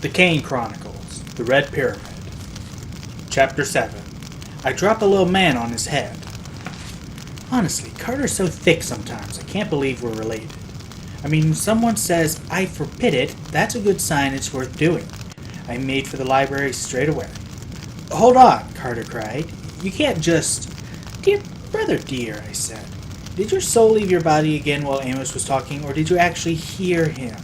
The Kane Chronicles, The Red Pyramid. Chapter 7. I drop a little man on his head. Honestly, Carter's so thick sometimes, I can't believe we're related. I mean, when someone says, I forbid it, that's a good sign it's worth doing. I made for the library straight away. Hold on, Carter cried. You can't just... Dear brother dear, I said. Did your soul leave your body again while Amos was talking, or did you actually hear him?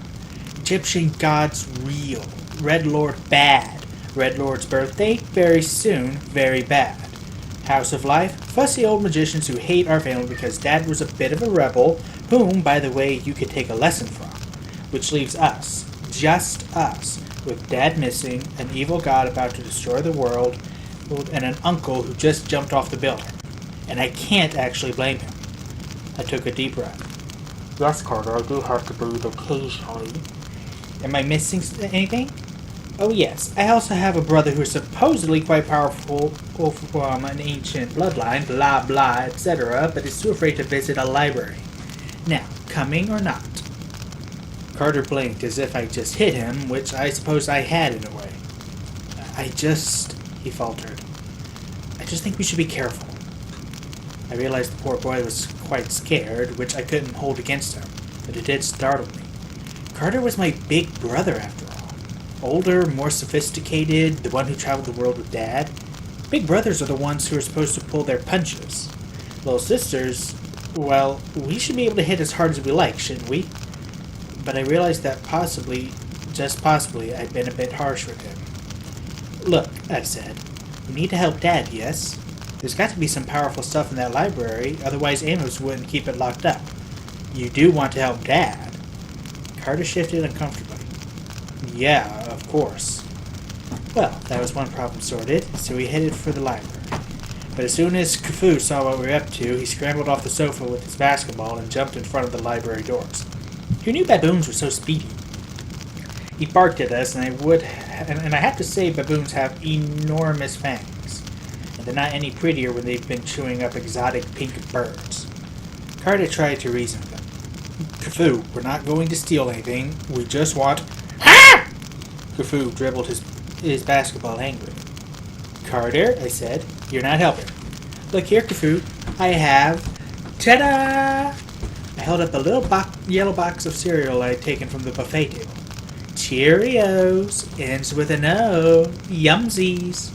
Egyptian gods real. Red Lord bad. Red Lord's birthday, very soon, very bad. House of Life, fussy old magicians who hate our family because Dad was a bit of a rebel, whom, by the way, you could take a lesson from. Which leaves us, just us, with Dad missing, an evil god about to destroy the world, and an uncle who just jumped off the building. And I can't actually blame him. I took a deep breath. Yes, Carter, I do have to breathe occasionally. Am I missing anything? Oh yes, I also have a brother who is supposedly quite powerful from an ancient bloodline, blah blah, etc., but is too afraid to visit a library. Now, coming or not? Carter blinked as if I just hit him, which I suppose I had in a way. He faltered. I just think we should be careful. I realized the poor boy was quite scared, which I couldn't hold against him, but it did startle me. Carter was my big brother, after all. Older, more sophisticated, the one who traveled the world with Dad. Big brothers are the ones who are supposed to pull their punches. Little sisters, well, we should be able to hit as hard as we like, shouldn't we? But I realized that possibly, just possibly, I'd been a bit harsh with him. Look, I said, we need to help Dad, yes? There's got to be some powerful stuff in that library, otherwise Amos wouldn't keep it locked up. You do want to help Dad. Carter shifted uncomfortably. Yeah, of course. Well, that was one problem sorted, so we headed for the library. But as soon as Khufu saw what we were up to, he scrambled off the sofa with his basketball and jumped in front of the library doors. Who knew baboons were so speedy? He barked at us, and I have to say baboons have enormous fangs. And they're not any prettier when they've been chewing up exotic pink birds. Carter tried to reason with them. Khufu, we're not going to steal anything. We just want... Ah! Khufu dribbled his basketball angrily. Carter, I said, you're not helping. Look here, Khufu. I have... Ta-da! I held up a little yellow box of cereal I had taken from the buffet table. Cheerios. Ends with an O. Yumsies.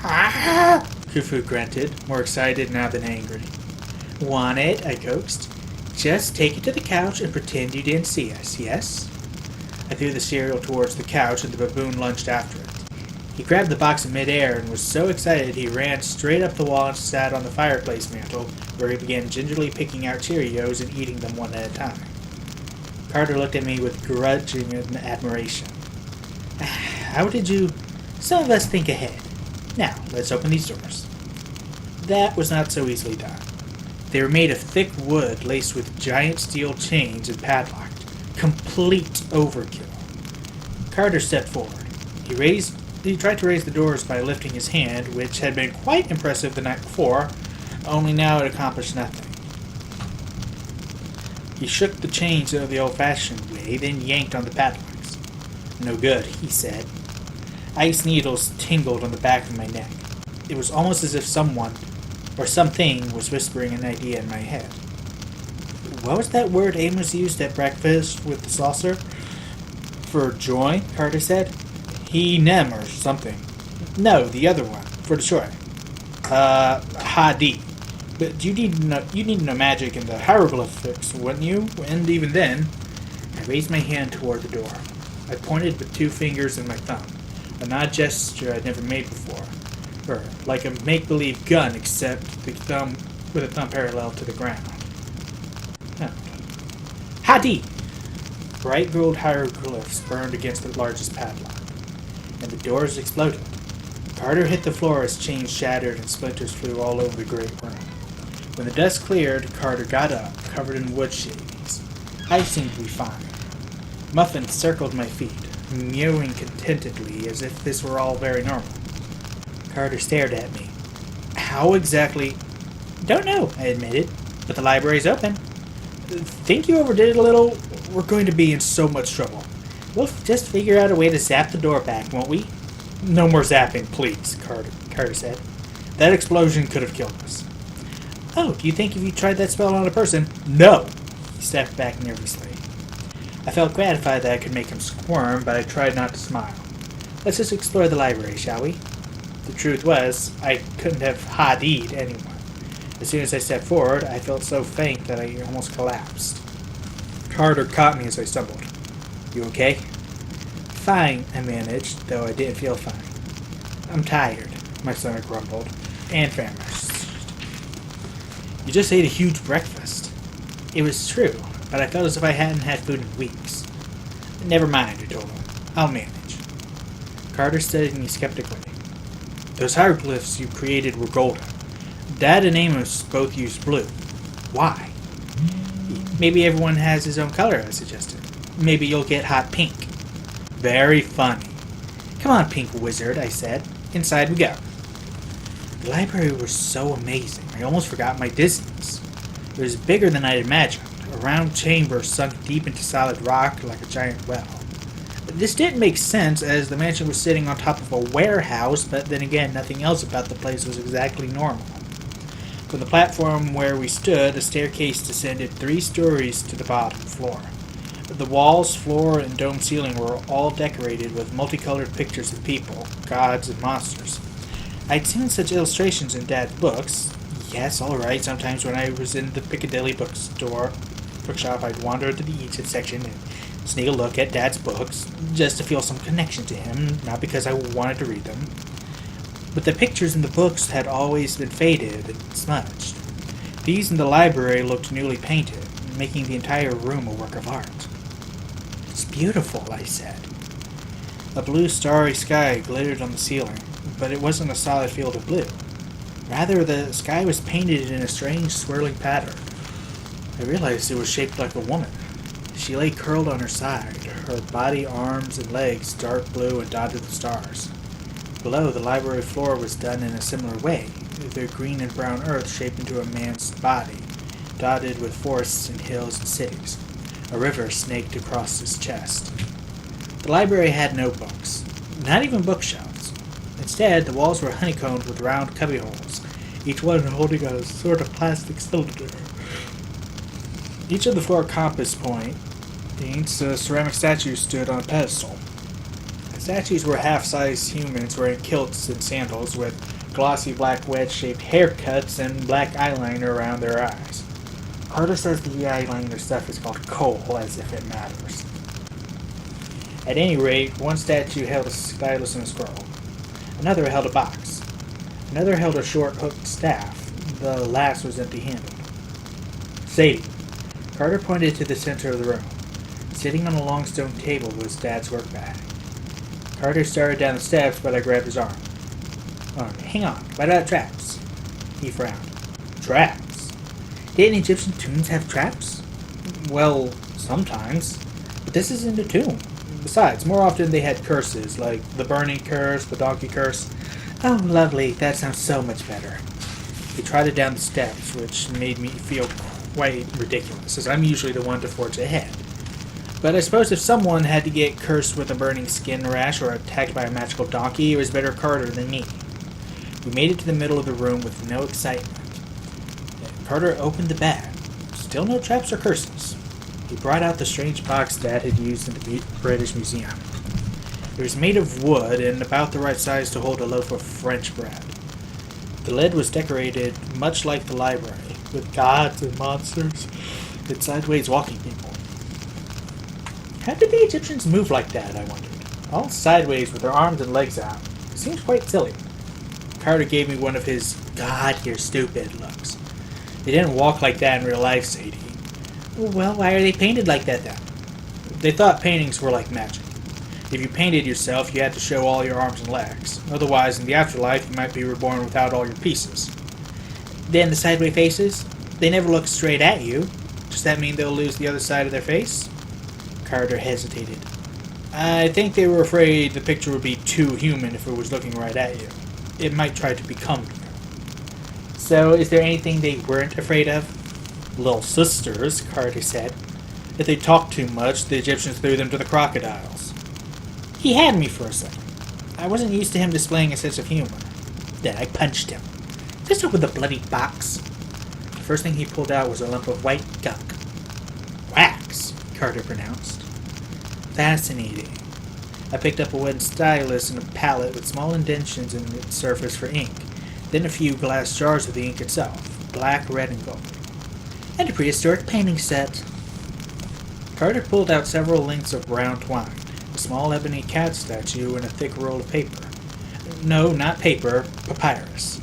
Ah! Khufu grunted, more excited now than angry. Want it? I coaxed. Just take it to the couch and pretend you didn't see us, yes? I threw the cereal towards the couch and the baboon lunged after it. He grabbed the box in midair and was so excited he ran straight up the wall and sat on the fireplace mantel, where he began gingerly picking out Cheerios and eating them one at a time. Carter looked at me with grudging admiration. How did you... Some of us think ahead. Now, let's open these doors. That was not so easily done. They were made of thick wood laced with giant steel chains and padlocked. Complete overkill. Carter stepped forward. He tried to raise the doors by lifting his hand, which had been quite impressive the night before, only now it accomplished nothing. He shook the chains the old-fashioned way, then yanked on the padlocks. No good, he said. Ice needles tingled on the back of my neck. It was almost as if someone, or something, was whispering an idea in my head. What was that word Amos used at breakfast with the saucer? For joy, Carter said. He-nem or something. No, the other one. For destroy. Ha-dee. But you need to know magic and the hieroglyphics, wouldn't you? And even then... I raised my hand toward the door. I pointed with 2 fingers and my thumb. An odd gesture I'd never made before. Or like a make-believe gun, except the thumb with a thumb parallel to the ground. Ha-dee! Bright gold hieroglyphs burned against the largest padlock, and the doors exploded. Carter hit the floor as chains shattered and splinters flew all over the great room. When the dust cleared, Carter got up, covered in wood shavings. I seemed to be fine. Muffin circled my feet, mewing contentedly as if this were all very normal. Carter stared at me. How exactly? Don't know, I admitted, but the library's open. Think you overdid it a little? We're going to be in so much trouble. We'll just figure out a way to zap the door back, won't we? No more zapping, please, Carter said. That explosion could have killed us. Oh, do you think if you tried that spell on a person? No! He stepped back nervously. I felt gratified that I could make him squirm, but I tried not to smile. Let's just explore the library, shall we? The truth was, I couldn't have ha-deed anyone. As soon as I stepped forward, I felt so faint that I almost collapsed. Carter caught me as I stumbled. You okay? Fine, I managed, though I didn't feel fine. I'm tired, my stomach grumbled, and famished. You just ate a huge breakfast. It was true, but I felt as if I hadn't had food in weeks. Never mind, I told him. I'll manage. Carter studied me skeptically. Those hieroglyphs you created were golden. Dad and Amos both used blue. Why? Maybe everyone has his own color, I suggested. Maybe you'll get hot pink. Very funny. Come on, pink wizard, I said. Inside we go. The library was so amazing, I almost forgot my dizziness. It was bigger than I'd imagined, a round chamber sunk deep into solid rock like a giant well. This didn't make sense, as the mansion was sitting on top of a warehouse, but then again, nothing else about the place was exactly normal. From the platform where we stood, a staircase descended 3 stories to the bottom floor. The walls, floor, and dome ceiling were all decorated with multicolored pictures of people, gods, and monsters. I'd seen such illustrations in Dad's books. Yes, alright, sometimes when I was in the Piccadilly bookshop, I'd wander into the Egypt section and sneak a look at Dad's books, just to feel some connection to him, not because I wanted to read them. But the pictures in the books had always been faded and smudged. These in the library looked newly painted, making the entire room a work of art. It's beautiful, I said. A blue starry sky glittered on the ceiling, but it wasn't a solid field of blue. Rather, the sky was painted in a strange swirling pattern. I realized it was shaped like a woman. She lay curled on her side, her body, arms, and legs dark blue and dotted with stars. Below, the library floor was done in a similar way, the green and brown earth shaped into a man's body, dotted with forests and hills and cities. A river snaked across his chest. The library had no books, not even bookshelves. Instead, the walls were honeycombed with round cubbyholes, each one holding a sort of plastic cylinder. Each of the 4 compass points, a ceramic statue stood on a pedestal. The statues were half-sized humans wearing kilts and sandals with glossy black wedge-shaped haircuts and black eyeliner around their eyes. Carter says the eyeliner stuff is called coal, as if it matters. At any rate, one statue held a stylus and a scroll. Another held a box. Another held a short hooked staff. The last was empty-handed. Sadie. Carter pointed to the center of the room. Sitting on a long stone table was Dad's work bag. Carter started down the steps, but I grabbed his arm. Oh, hang on, what about traps? He frowned. Traps? Didn't Egyptian tombs have traps? Well, sometimes. But this isn't a tomb. Besides, more often they had curses, like the burning curse, the donkey curse. Oh, lovely, that sounds so much better. He trotted down the steps, which made me feel quite ridiculous, as I'm usually the one to forge ahead. But I suppose if someone had to get cursed with a burning skin rash or attacked by a magical donkey, it was better Carter than me. We made it to the middle of the room with no excitement. Carter opened the bag. Still no traps or curses. He brought out the strange box Dad had used in the British Museum. It was made of wood and about the right size to hold a loaf of French bread. The lid was decorated much like the library, with gods and monsters and sideways walking people. How did the Egyptians move like that, I wondered? All sideways with their arms and legs out. It seems quite silly. Carter gave me one of his, God, you're stupid looks. They didn't walk like that in real life, Sadie. Well, why are they painted like that then? They thought paintings were like magic. If you painted yourself, you had to show all your arms and legs. Otherwise, in the afterlife, you might be reborn without all your pieces. Then the sideways faces? They never look straight at you. Does that mean they'll lose the other side of their face? Carter hesitated. I think they were afraid the picture would be too human if it was looking right at you. It might try to become you. So, is there anything they weren't afraid of? Little sisters, Carter said. If they talked too much, the Egyptians threw them to the crocodiles. He had me for a second. I wasn't used to him displaying a sense of humor. Then I punched him. Just open the bloody box. The first thing he pulled out was a lump of white gunk. Wax, Carter pronounced. Fascinating. I picked up a wooden stylus and a palette with small indentions in its surface for ink, then a few glass jars of the ink itself, black, red, and gold. And a prehistoric painting set. Carter pulled out several lengths of brown twine, a small ebony cat statue, and a thick roll of paper. No, not paper, papyrus.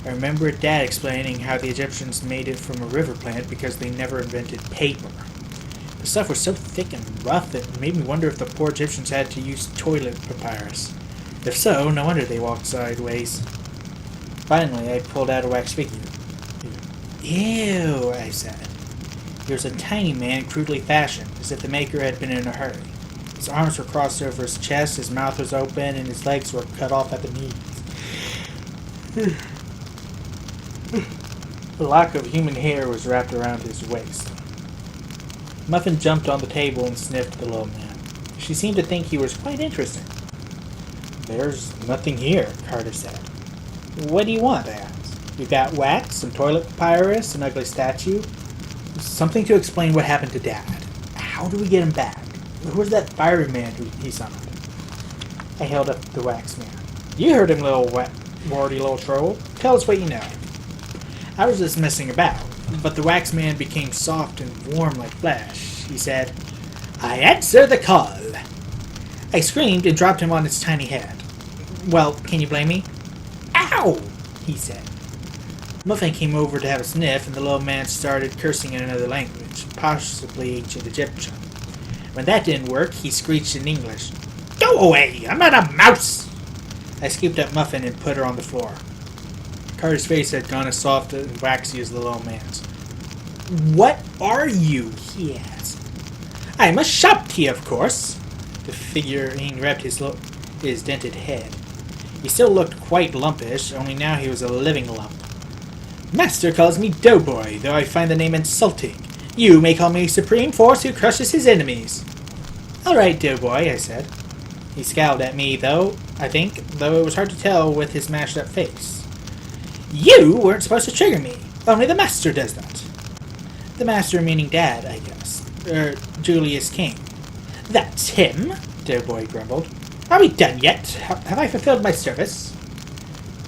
I remember Dad explaining how the Egyptians made it from a river plant because they never invented paper. The stuff was so thick and rough it made me wonder if the poor Egyptians had to use toilet papyrus. If so, no wonder they walked sideways. Finally, I pulled out a wax figure. Ew, I said. He was a tiny man, crudely fashioned, as if the maker had been in a hurry. His arms were crossed over his chest, his mouth was open, and his legs were cut off at the knees. A lock of human hair was wrapped around his waist. Muffin jumped on the table and sniffed the little man. She seemed to think he was quite interesting. There's nothing here, Carter said. What do you want? I asked. You got wax, some toilet papyrus, an ugly statue? Something to explain what happened to Dad. How do we get him back? Who was that fireman who he summoned? I held up the wax man. You heard him, little warty little troll. Tell us what you know. I was just messing about, but the wax man became soft and warm like flesh. He said, I answer the call. I screamed and dropped him on his tiny head. Well, can you blame me? Ow! He said. Muffin came over to have a sniff, and the little man started cursing in another language, possibly ancient Egyptian. When that didn't work, he screeched in English, Go away! I'm not a mouse! I scooped up Muffin and put her on the floor. Carter's face had gone as soft and waxy as the little man's. What are you? He asked. I'm a Shopti, of course. The figurine rubbed his dented head. He still looked quite lumpish, only now he was a living lump. Master calls me Doughboy, though I find the name insulting. You may call me Supreme Force who crushes his enemies. All right, Doughboy, I said. He scowled at me, though it was hard to tell with his mashed-up face. You weren't supposed to trigger me. Only the Master does that. The Master meaning Dad, I guess. Julius King. That's him, Doughboy grumbled. Are we done yet? Have I fulfilled my service?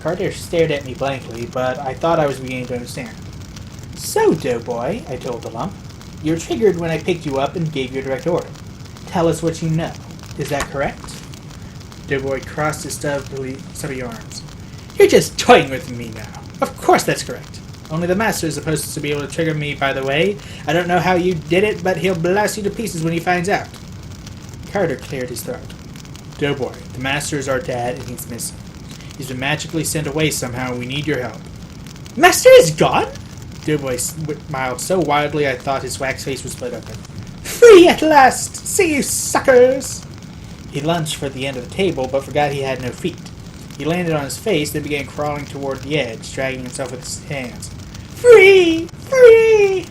Carter stared at me blankly, but I thought I was beginning to understand. So, Doughboy, I told the lump, you were triggered when I picked you up and gave you a direct order. Tell us what you know. Is that correct? Doughboy crossed his stubby arms. You're just toying with me now. Of course that's correct. Only the Master is supposed to be able to trigger me, by the way. I don't know how you did it, but he'll blast you to pieces when he finds out. Carter cleared his throat. Doughboy, the Master is our dad, and he's missing. He's been magically sent away somehow, and we need your help. Master is gone? Doughboy smiled so wildly I thought his wax face was split open. Free at last! See you suckers! He lunged for the end of the table, but forgot he had no feet. He landed on his face, then began crawling toward the edge, dragging himself with his hands. Free! Free!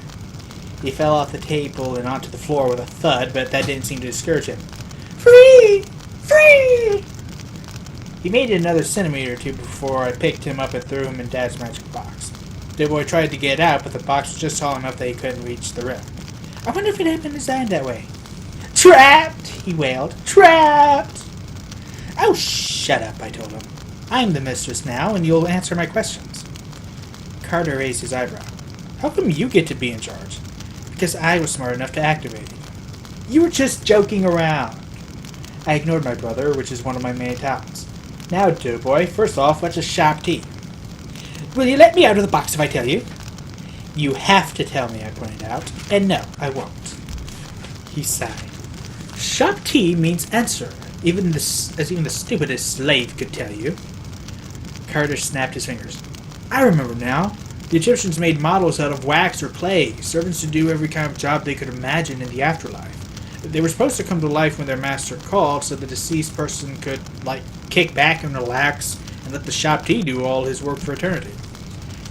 He fell off the table and onto the floor with a thud, but that didn't seem to discourage him. Free! Free! He made it another centimeter or two before I picked him up and threw him in Dad's magic box. Doughboy tried to get out, but the box was just tall enough that he couldn't reach the rim. I wonder if it had been designed that way. Trapped! He wailed. Trapped! Oh, shut up, I told him. I'm the mistress now, and you'll answer my questions. Carter raised his eyebrow. How come you get to be in charge? Because I was smart enough to activate it. You were just joking around. I ignored my brother, which is one of my main talents. Now, Doughboy, first off, what's a Shopti? Will you let me out of the box if I tell you? You have to tell me, I pointed out. And no, I won't. He sighed. Shopti means answer, even the stupidest slave could tell you. Carter snapped his fingers. I remember now. The Egyptians made models out of wax or clay, servants to do every kind of job they could imagine in the afterlife. They were supposed to come to life when their master called, so the deceased person could, kick back and relax and let the Shopti do all his work for eternity.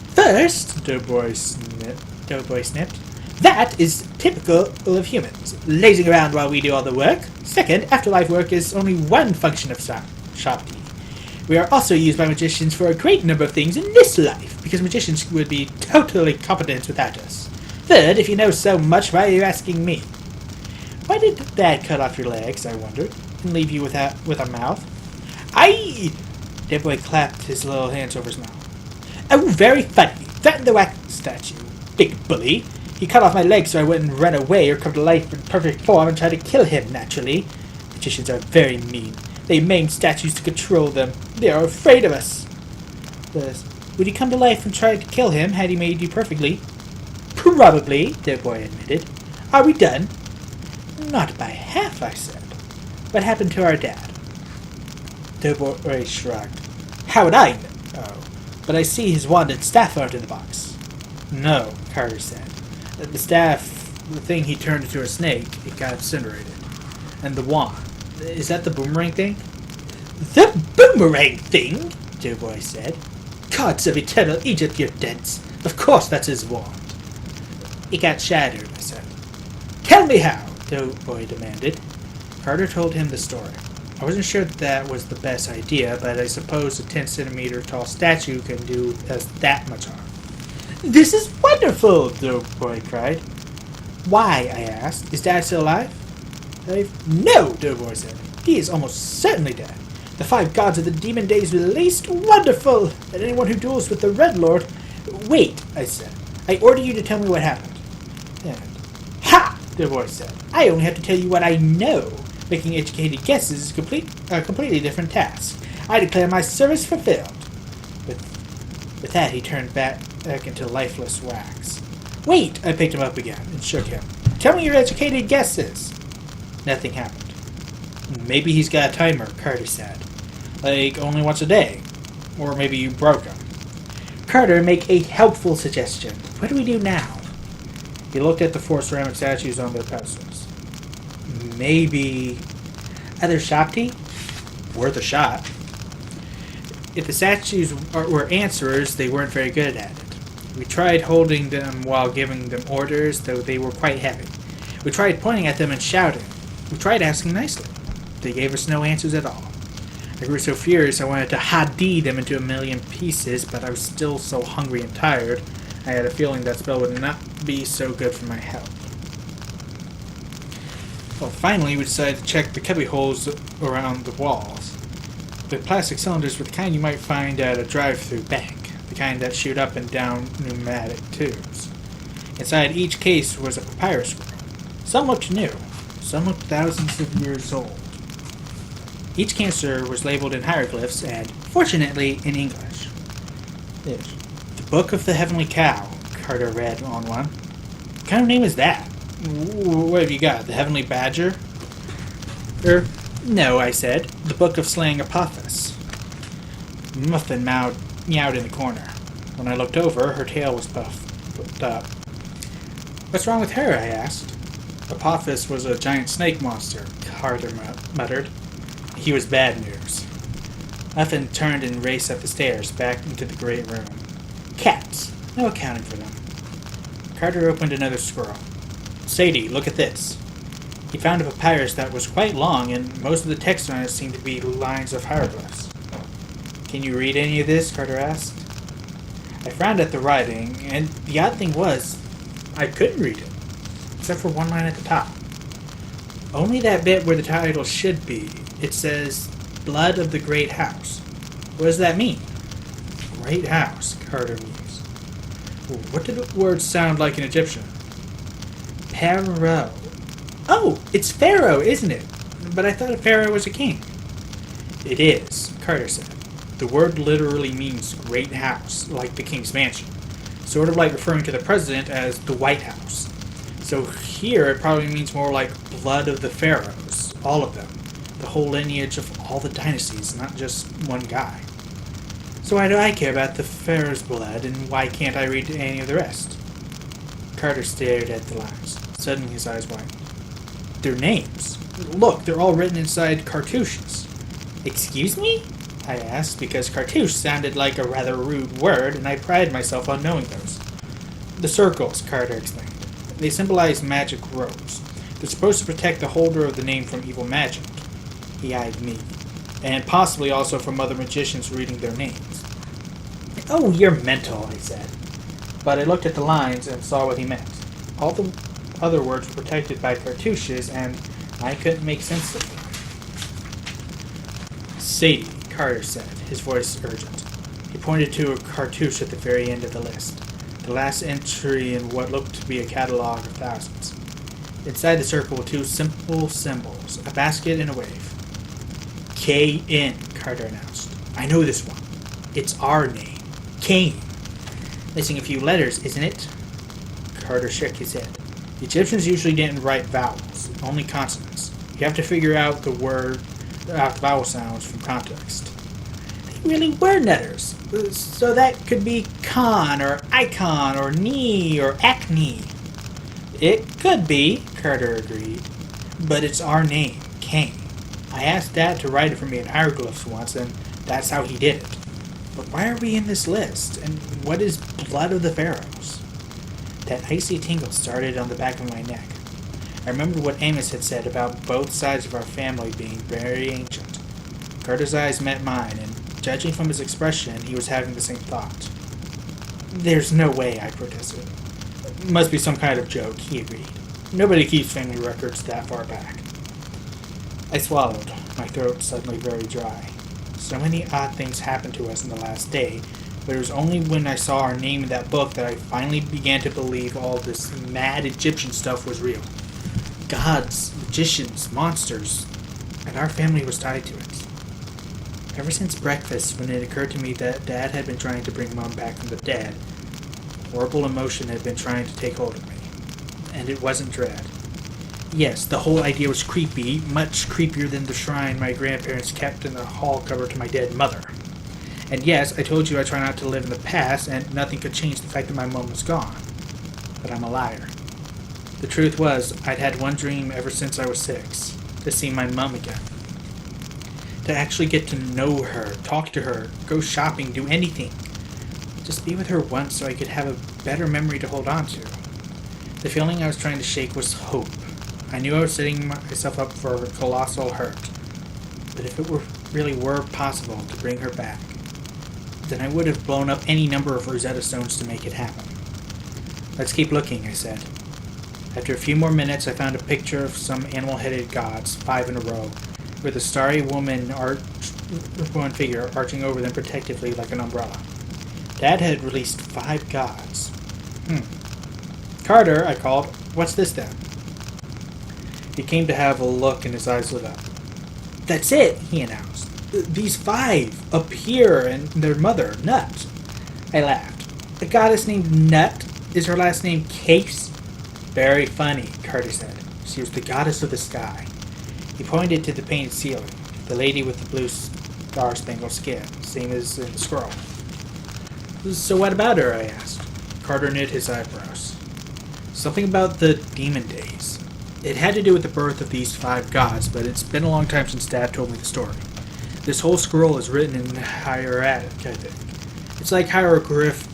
First, Doughboy snipped. That is typical of humans, lazing around while we do all the work. Second, afterlife work is only one function of Shakti. We are also used by magicians for a great number of things in this life, because magicians would be totally competent without us. Third, if you know so much, why are you asking me? Why did Dad cut off your legs, I wondered, and leave you with a mouth? Dead boy clapped his little hands over his mouth. Oh, very funny. Threatened the wax statue. Big bully. He cut off my legs so I wouldn't run away or come to life in perfect form and try to kill him, naturally. Magicians are very mean. They maim statues to control them. They are afraid of us. Would he come to life and try to kill him had he made you perfectly? Probably, Dead boy admitted. Are we done? Not by half, I said. What happened to our dad? Dead boy shrugged. How would I know? But I see his wand and staff aren't in the box. No, Carter said. The staff, the thing he turned into a snake, it got incinerated. And the wand. Is that the boomerang thing? The boomerang thing? Doughboy said. Gods of eternal Egypt, you're dense. Of course that's his wand. It got shattered, I said. Tell me how, Doughboy demanded. Carter told him the story. I wasn't sure that was the best idea, but I suppose a 10-centimeter tall statue can do us that much harm. This is wonderful, Doughboy cried. Why, I asked. Is Dad still alive? No, Doughboy said. He is almost certainly dead. The 5 gods of the demon days released. Wonderful! And anyone who duels with the Red Lord... Wait, I said. I order you to tell me what happened. And... Ha! Doughboy said. I only have to tell you what I know. Making educated guesses is a completely different task. I declare my service fulfilled. With that, he turned back into lifeless wax. Wait! I picked him up again and shook him. Tell me your educated guesses. Nothing happened. Maybe he's got a timer, Carter said. Like, only once a day. Or maybe you broke him. Carter, make a helpful suggestion. What do we do now? He looked at the 4 ceramic statues on their pedestals. Maybe... Other Shakti? Worth a shot. If the statues were answerers, they weren't very good at it. We tried holding them while giving them orders, though they were quite heavy. We tried pointing at them and shouting. We tried asking nicely. They gave us no answers at all. I grew so furious I wanted to Hadi them into a million pieces, but I was still so hungry and tired, I had a feeling that spell would not be so good for my health. Well, finally we decided to check the cubby holes around the walls. The plastic cylinders were the kind you might find at a drive-through bank, the kind that shoot up and down pneumatic tubes. Inside each case was a papyrus scroll. Some looked new, some looked thousands of years old. Each canister was labeled in hieroglyphs and, fortunately, in English. The Book of the Heavenly Cow, Carter read on one. What kind of name is that? What have you got, the Heavenly Badger? No, I said. The Book of Slaying Apophis. Muffin meowed in the corner. When I looked over, her tail was puffed up. What's wrong with her? I asked. Apophis was a giant snake monster, Carter muttered. He was bad news. Muffin turned and raced up the stairs, back into the great room. Cats. No accounting for them. Carter opened another scroll. Sadie, look at this. He found a papyrus that was quite long, and most of the text on it seemed to be lines of hieroglyphs. Can you read any of this? Carter asked. I frowned at the writing, and the odd thing was, I couldn't read it, except for one line at the top. Only that bit where the title should be. It says, Blood of the Great House. What does that mean? Great House, Carter mused. What did the word sound like in Egyptian? Pharaoh. Oh, it's Pharaoh, isn't it? But I thought a pharaoh was a king. It is, Carter said. The word literally means great house, like the king's mansion. Sort of like referring to the president as the White House. So here it probably means more like blood of the pharaohs, all of them. The whole lineage of all the dynasties, not just one guy. So why do I care about the pharaoh's blood, and why can't I read any of the rest? Carter stared at the lines. Suddenly his eyes widened. Their names. Look, they're all written inside cartouches. Excuse me? I asked, because cartouche sounded like a rather rude word, and I prided myself on knowing those. The circles, Carter explained. They symbolize magic robes. They're supposed to protect the holder of the name from evil magic. He eyed me, and possibly also from other magicians reading their names. Oh, you're mental, I said. But I looked at the lines and saw what he meant. All the other words were protected by cartouches, and I couldn't make sense of them. Sadie, Carter said, his voice urgent. He pointed to a cartouche at the very end of the list, the last entry in what looked to be a catalog of thousands. Inside the circle were two simple symbols, a basket and a wave. K-N, Carter announced. I know this one. It's our name. Kane. Missing a few letters, isn't it? Carter shook his head. The Egyptians usually didn't write vowels, only consonants. You have to figure out the vowel sounds from context. They really were letters. So that could be con, or icon, or knee, or acne. It could be, Carter agreed. But it's our name, Kane. I asked Dad to write it for me in hieroglyphs once, and that's how he did it. But why are we in this list? And what is blood of the pharaohs? That icy tingle started on the back of my neck. I remembered what Amos had said about both sides of our family being very ancient. Carter's eyes met mine, and judging from his expression, he was having the same thought. There's no way, I protested. It must be some kind of joke, he agreed. Nobody keeps family records that far back. I swallowed, my throat suddenly very dry. So many odd things happened to us in the last day, but it was only when I saw our name in that book that I finally began to believe all this mad Egyptian stuff was real. Gods, magicians, monsters, and our family was tied to it. Ever since breakfast, when it occurred to me that Dad had been trying to bring Mom back from the dead, horrible emotion had been trying to take hold of me. And it wasn't dread. Yes, the whole idea was creepy, much creepier than the shrine my grandparents kept in the hall cover to my dead mother. And yes, I told you I try not to live in the past, and nothing could change the fact that my mom was gone. But I'm a liar. The truth was, I'd had one dream ever since I was 6, to see my mom again. To actually get to know her, talk to her, go shopping, do anything. Just be with her once so I could have a better memory to hold on to. The feeling I was trying to shake was hope. I knew I was setting myself up for a colossal hurt. But if it really were possible to bring her back, then I would have blown up any number of Rosetta Stones to make it happen. Let's keep looking, I said. After a few more minutes, I found a picture of some animal-headed gods, 5 in a row, with a starry woman figure arching over them protectively like an umbrella. Dad had released 5 gods. Carter, I called. What's this then? He came to have a look and his eyes lit up. That's it, he announced. These 5 up here and their mother, Nut. I laughed. A goddess named Nut? Is her last name Case? Very funny, Carter said. She was the goddess of the sky. He pointed to the painted ceiling, the lady with the blue star-spangled skin, same as in the scroll. So what about her, I asked. Carter knit his eyebrows. Something about the demon days. It had to do with the birth of these 5 gods, but it's been a long time since Dad told me the story. This whole scroll is written in hieratic, I think. It's like hieroglyph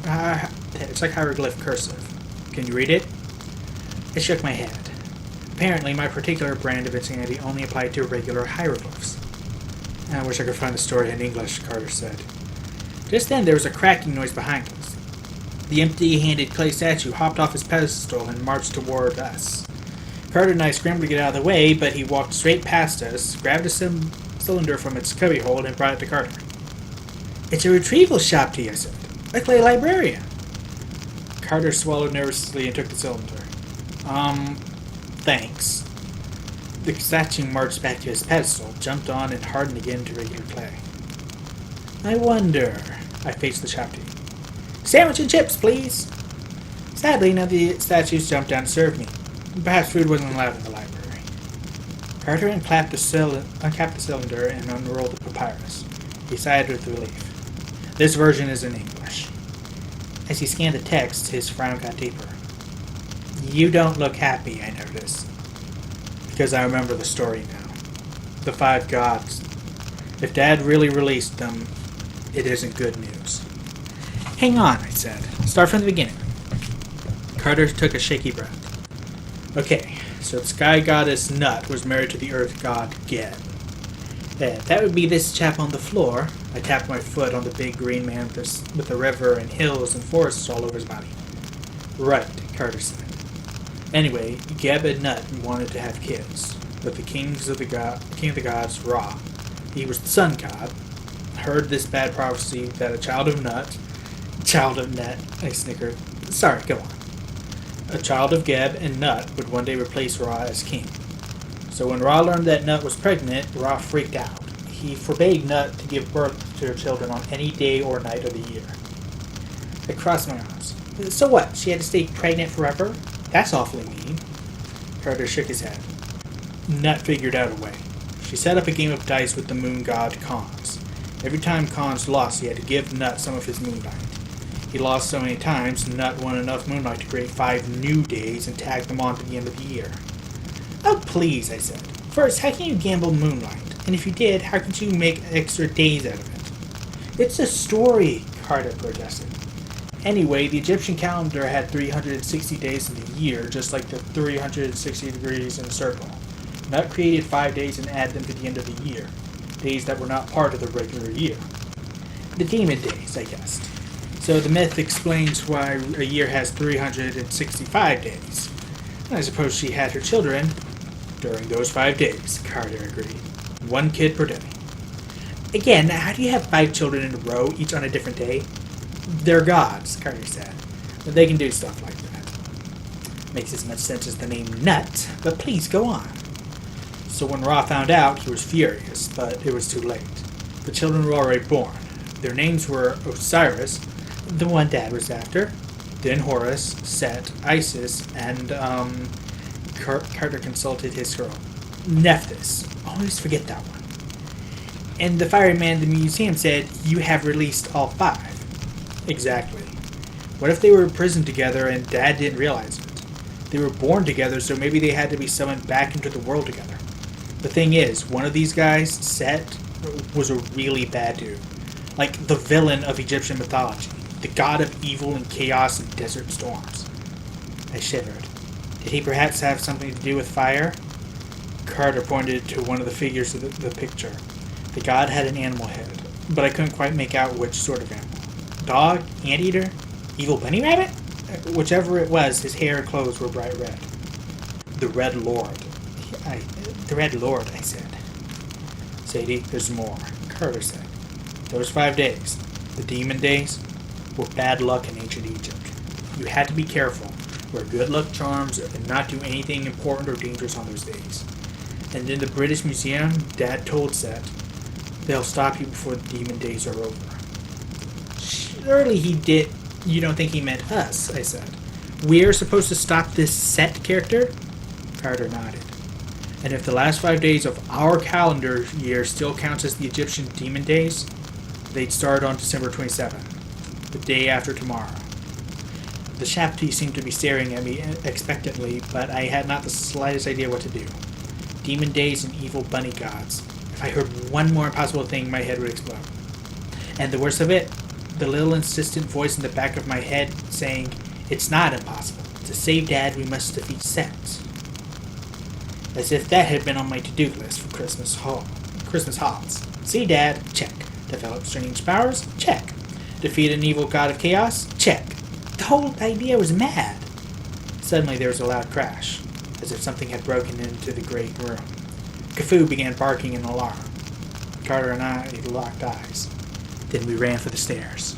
cursive. Can you read it? I shook my head. Apparently, my particular brand of insanity only applied to regular hieroglyphs. I wish I could find the story in English, Carter said. Just then, there was a cracking noise behind us. The empty-handed clay statue hopped off his pedestal and marched toward us. Carter and I scrambled to get out of the way, but he walked straight past us, grabbed a cylinder from its cubbyhole, and brought it to Carter. It's a retrieval shop tea, I said. Like a librarian. Carter swallowed nervously and took the cylinder. Thanks. The statue marched back to his pedestal, jumped on, and hardened again to regular clay. I wonder... I faced the shop tea. Sandwich and chips, please! Sadly, none of the statues jumped down to serve me. Perhaps food wasn't allowed in the library. Carter uncapped the cylinder and unrolled the papyrus. He sighed with relief. This version is in English. As he scanned the text, his frown got deeper. You don't look happy, I noticed. Because I remember the story now. The 5 gods. If Dad really released them, it isn't good news. Hang on, I said. Start from the beginning. Carter took a shaky breath. Okay, so the sky goddess Nut was married to the earth god Geb. That would be this chap on the floor. I tapped my foot on the big green man with the river and hills and forests all over his body. Right, Carter said. Anyway, Geb and Nut wanted to have kids, but the king of the gods, Ra, he was the sun god, heard this bad prophecy that a child of Nut, I snickered. Sorry, go on. A child of Geb and Nut would one day replace Ra as king. So when Ra learned that Nut was pregnant, Ra freaked out. He forbade Nut to give birth to her children on any day or night of the year. I crossed my arms. So what? She had to stay pregnant forever? That's awfully mean. Carter shook his head. Nut figured out a way. She set up a game of dice with the moon god Khans. Every time Khans lost, he had to give Nut some of his moonlight. He lost so many times, Nut won enough moonlight to create 5 new days and tag them on to the end of the year. Oh, please, I said. First, how can you gamble moonlight? And if you did, how could you make extra days out of it? It's a story, Carter protested. Anyway, the Egyptian calendar had 360 days in the year, just like the 360 degrees in a circle. Nut created 5 days and added them to the end of the year, days that were not part of the regular year. The demon days, I guessed. So the myth explains why a year has 365 days. I suppose she had her children during those 5 days, Carter agreed. 1 kid per day. Again, how do you have 5 children in a row, each on a different day? They're gods, Carter said. But they can do stuff like that. Makes as much sense as the name Nut, but please go on. So when Ra found out, he was furious, but it was too late. The children were already born. Their names were Osiris, the one Dad was after, then Horus, Set, Isis, and, Carter consulted his girl. Nephthys. Always forget that one. And the fireman at the museum said, you have released all 5. Exactly. What if they were imprisoned together and Dad didn't realize it? They were born together, so maybe they had to be summoned back into the world together. The thing is, one of these guys, Set, was a really bad dude. Like the villain of Egyptian mythology. The god of evil and chaos and desert storms. I shivered. Did he perhaps have something to do with fire? Carter pointed to one of the figures of the picture. The god had an animal head, but I couldn't quite make out which sort of animal. Dog? Anteater? Evil bunny rabbit? Whichever it was, his hair and clothes were bright red. The Red Lord. The Red Lord, I said. Sadie, there's more, Carter said. Those 5 days, the demon days, were bad luck in ancient Egypt. You had to be careful, wear good luck charms, and not do anything important or dangerous on those days. And in the British Museum, Dad told Set, they'll stop you before the demon days are over. Surely he did. You don't think he meant us, I said. We're supposed to stop this Set character? Carter nodded. And if the last 5 days of our calendar year still counts as the Egyptian demon days, they'd start on December 27th, the day after tomorrow. The Shapti seemed to be staring at me expectantly, but I had not the slightest idea what to do. Demon days and evil bunny gods. If I heard one more impossible thing, my head would explode. And the worst of it, the little insistent voice in the back of my head saying, it's not impossible. To save Dad, we must defeat Set. As if that had been on my to-do list for Christmas holidays. See Dad? Check. Develop strange powers? Check. Defeat an evil god of chaos? Check. The whole idea was mad. Suddenly there was a loud crash, as if something had broken into the great room. Khufu began barking in alarm. Carter and I locked eyes. Then we ran for the stairs.